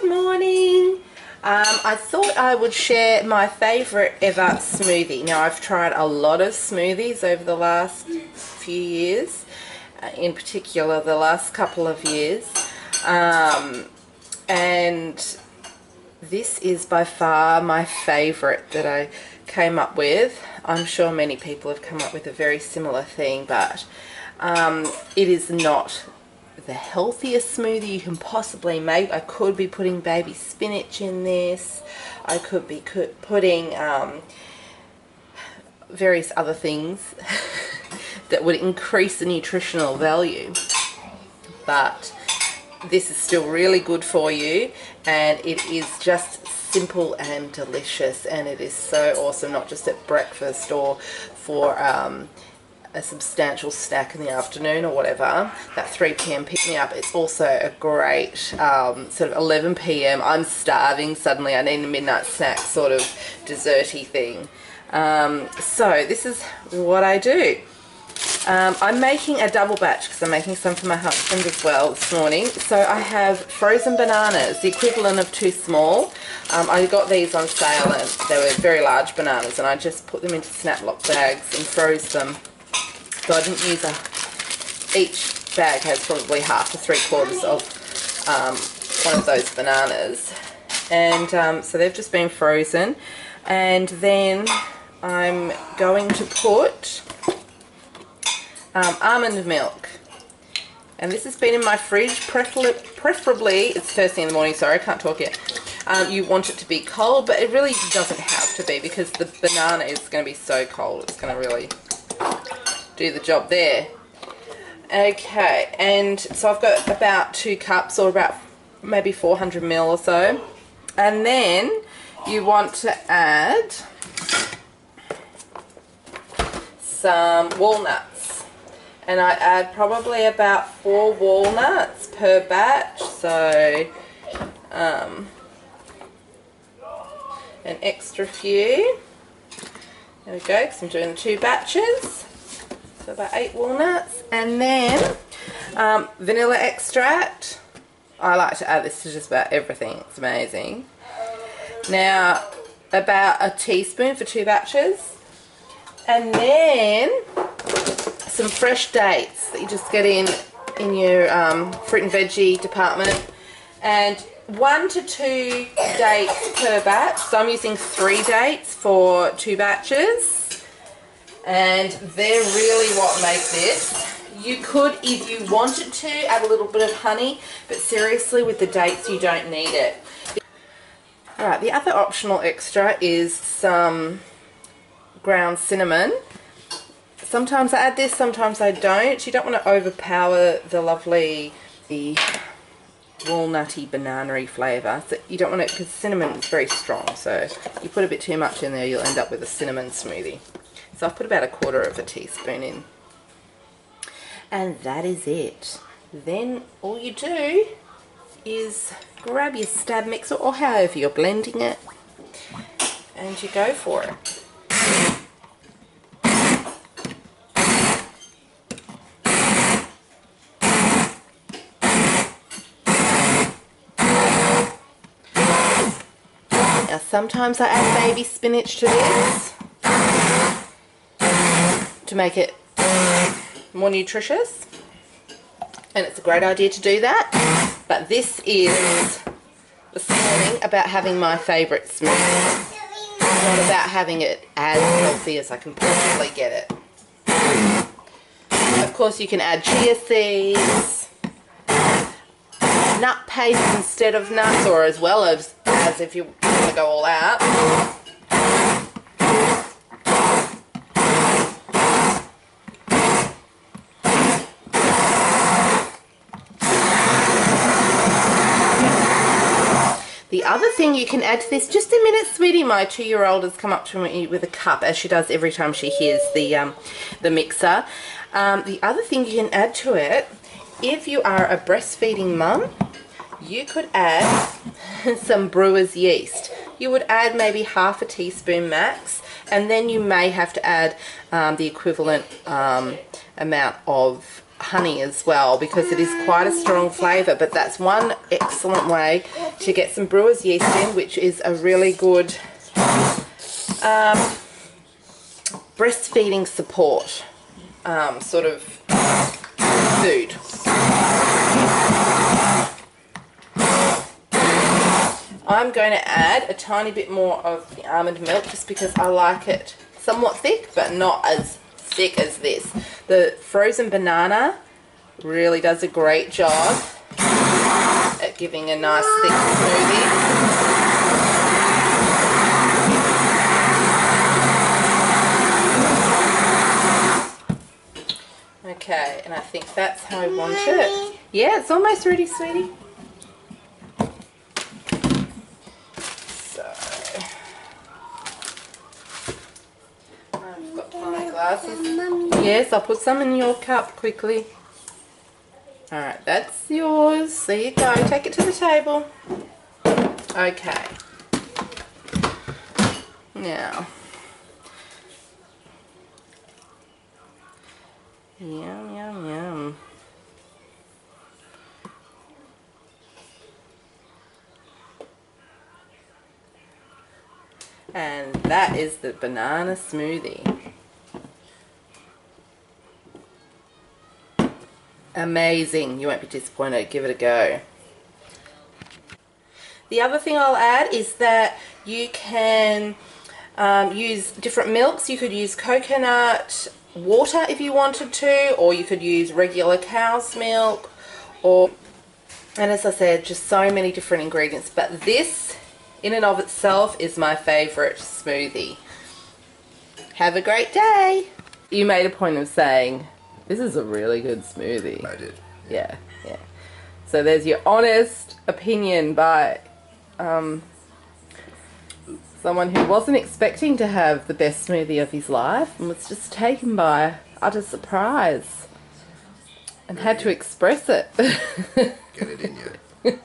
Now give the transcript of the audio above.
Good morning. I thought I would share my favourite ever smoothie. Now, I've tried a lot of smoothies over the last few years, in particular the last couple of years, and this is by far my favourite that I came up with. I'm sure many people have come up with a very similar thing, but it is not the healthiest smoothie you can possibly make. I could be putting baby spinach in this. I could be putting various other things that would increase the nutritional value. But this is still really good for you, and it is just simple and delicious, and it is so awesome, not just at breakfast or for a substantial snack in the afternoon or whatever, that 3 p.m. pick-me-up. It's also a great sort of 11 p.m. I'm starving, suddenly I need a midnight snack sort of desserty thing. So this is what I do. I'm making a double batch because I'm making some for my husband as well this morning. So I have frozen bananas, the equivalent of 2 small. I got these on sale and they were very large bananas, and I just put them into Snaplock bags and froze them. So I didn't use each bag has probably half to 3/4 of one of those bananas. And so they've just been frozen. And then I'm going to put almond milk. And this has been in my fridge, preferably, it's first thing in the morning, sorry, I can't talk yet. You want it to be cold, but it really doesn't have to be because the banana is going to be so cold. It's going to really do the job there. Okay, and so I've got about 2 cups, or about maybe 400 ml or so. And then you want to add some walnuts. And I add probably about 4 walnuts per batch, so an extra few. There we go, because I'm doing 2 batches. So about 8 walnuts. And then vanilla extract. I like to add this to just about everything. It's amazing. Now, about a teaspoon for 2 batches. And then some fresh dates that you just get in your fruit and veggie department. And 1 to 2 dates per batch. So I'm using 3 dates for 2 batches. And they're really what make this. You could, if you wanted to, add a little bit of honey, but seriously, with the dates, you don't need it. Alright, the other optional extra is some ground cinnamon. Sometimes I add this, sometimes I don't. You don't want to overpower the lovely, walnutty, banana-y flavour. So you don't want it, because cinnamon is very strong, so you put a bit too much in there, you'll end up with a cinnamon smoothie. So I've put about 1/4 teaspoon in. And that is it. Then all you do is grab your stab mixer, or however you're blending it, and you go for it. Now sometimes I add baby spinach to this to make it more nutritious, and it's a great idea to do that. But this is this morning about having my favourite smoothie, not about having it as healthy as I can possibly get it. Of course, you can add chia seeds, nut paste instead of nuts, or as well as if you want to go all out. The other thing you can add to this, just a minute, sweetie, my 2-year-old has come up to me with a cup, as she does every time she hears the mixer. The other thing you can add to it, if you are a breastfeeding mum, you could add some brewer's yeast. You would add maybe 1/2 teaspoon max, and then you may have to add the equivalent amount of honey as well, because it is quite a strong flavour. But that's one excellent way to get some brewer's yeast in, which is a really good breastfeeding support sort of food. I'm going to add a tiny bit more of the almond milk just because I like it somewhat thick, but not as thick as this. The frozen banana really does a great job at giving a nice thick smoothie. Okay, and I think that's how I want it. Yeah, it's almost ready, sweetie. So, I've got my glasses. Yes, I'll put some in your cup quickly. Alright, that's yours. There you go. Take it to the table. Okay. Now. Yum, yum, yum. And that is the banana smoothie. Amazing. You won't be disappointed. Give it a go. The other thing I'll add is that you can use different milks. You could use coconut water if you wanted to, or you could use regular cow's milk, and as I said, just so many different ingredients. But this in and of itself is my favourite smoothie. Have a great day. You made a point of saying this is a really good smoothie. I did. Yeah. So there's your honest opinion by someone who wasn't expecting to have the best smoothie of his life and was just taken by utter surprise and had to express it. Get it in you.